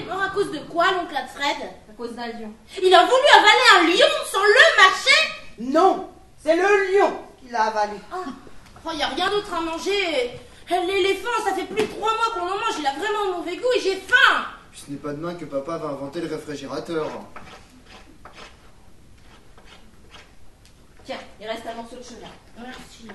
Alors à cause de quoi, l'oncle Alfred? À cause d'un lion. Il a voulu avaler un lion sans le mâcher? Non, c'est le lion qui l'a avalé. Oh, y a rien d'autre à manger. L'éléphant, ça fait plus de 3 mois qu'on en mange, il a vraiment mauvais goût et j'ai faim. Puis ce n'est pas demain que papa va inventer le réfrigérateur. Tiens, il reste un morceau de cheval. Merci.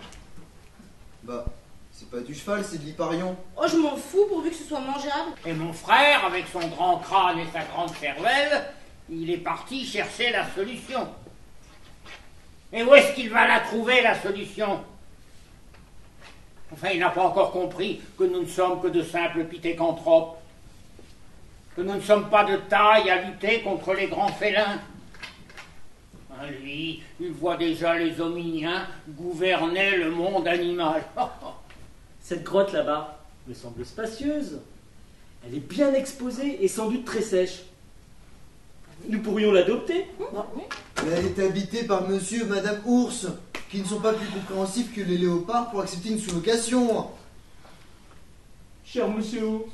Bah, c'est pas du cheval, c'est de l'hyparion. Oh, je m'en fous pourvu que ce soit mangeable. Et mon frère, avec son grand crâne et sa grande cervelle, il est parti chercher la solution. Et où est-ce qu'il va la trouver, la solution? Enfin, il n'a pas encore compris que nous ne sommes que de simples pithécanthropes, que nous ne sommes pas de taille à lutter contre les grands félins. Hein, lui, il voit déjà les hominiens gouverner le monde animal. Cette grotte là-bas me semble spacieuse. Elle est bien exposée et sans doute très sèche. Nous pourrions l'adopter. Mais elle est habitée par monsieur et madame Ours, qui ne sont pas plus compréhensifs que les léopards pour accepter une sous-location. Cher monsieur Ours,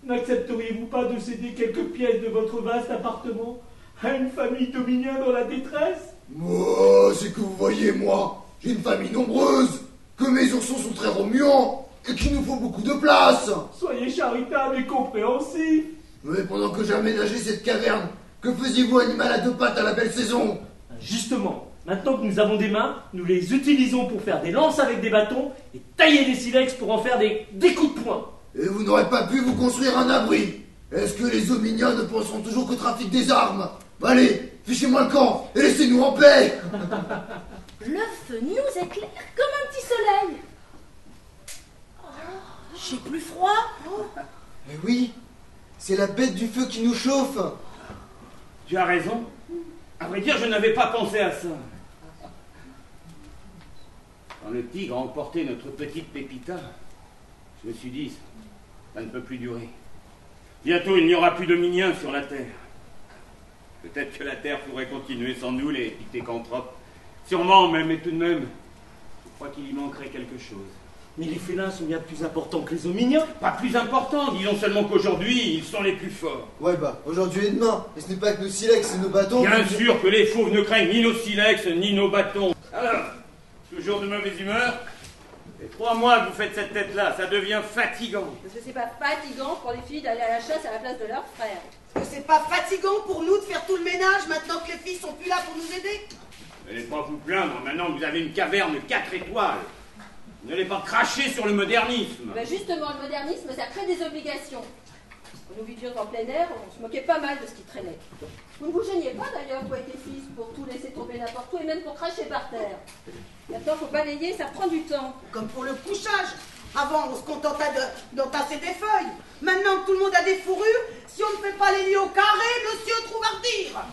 n'accepteriez-vous pas de céder quelques pièces de votre vaste appartement à une famille d'hominiens dans la détresse? Oh, c'est que vous voyez, moi, j'ai une famille nombreuse, que mes oursons sont très remuants, et qu'il nous faut beaucoup de place. Soyez charitable et compréhensif. Mais pendant que j'aménageais cette caverne, que faisiez-vous, animal à 2 pattes, à la belle saison? Justement, maintenant que nous avons des mains, nous les utilisons pour faire des lances avec des bâtons et tailler des silex pour en faire des coups de poing. Et vous n'aurez pas pu vous construire un abri? Est-ce que les hominiens ne penseront toujours qu'au trafic des armes? Allez, fichez-moi le camp et laissez-nous en paix. Le feu nous éclaire comme un petit soleil. J'ai plus froid. Eh oui, c'est la bête du feu qui nous chauffe. Tu as raison. À vrai dire, je n'avais pas pensé à ça. Quand le tigre a emporté notre petite Pépita, je me suis dit, ça ne peut plus durer. Bientôt, il n'y aura plus de miniens sur la Terre. Peut-être que la Terre pourrait continuer sans nous, les pithécanthropes. Sûrement même, mais tout de même, je crois qu'il y manquerait quelque chose. Mais les félins sont bien plus importants que les hominiens. Pas plus important, disons seulement qu'aujourd'hui, ils sont les plus forts. Ouais bah, aujourd'hui et demain. Et ce n'est pas que nos silex et nos bâtons. Bien sûr que les fauves ne craignent ni nos silex, ni nos bâtons. Alors, toujours de mauvaise humeur? Les 3 mois que vous faites cette tête-là, ça devient fatigant. Parce que c'est pas fatigant pour les filles d'aller à la chasse à la place de leurs frères. Parce que c'est pas fatigant pour nous de faire tout le ménage maintenant que les filles sont plus là pour nous aider. N'allez pas vous plaindre, maintenant que vous avez une caverne 4 étoiles. N'allez pas cracher sur le modernisme. Ben justement, le modernisme, ça crée des obligations. Quand nous vivions en plein air, on se moquait pas mal de ce qui traînait. Vous ne vous gêniez pas d'ailleurs, vous avec les fils, pour tout laisser tomber n'importe où et même pour cracher par terre. Maintenant, faut balayer, ça prend du temps. Comme pour le couchage. Avant, on se contentait d'entasser des feuilles. Maintenant que tout le monde a des fourrures, si on ne fait pas les lits au carré, monsieur trouve à redire.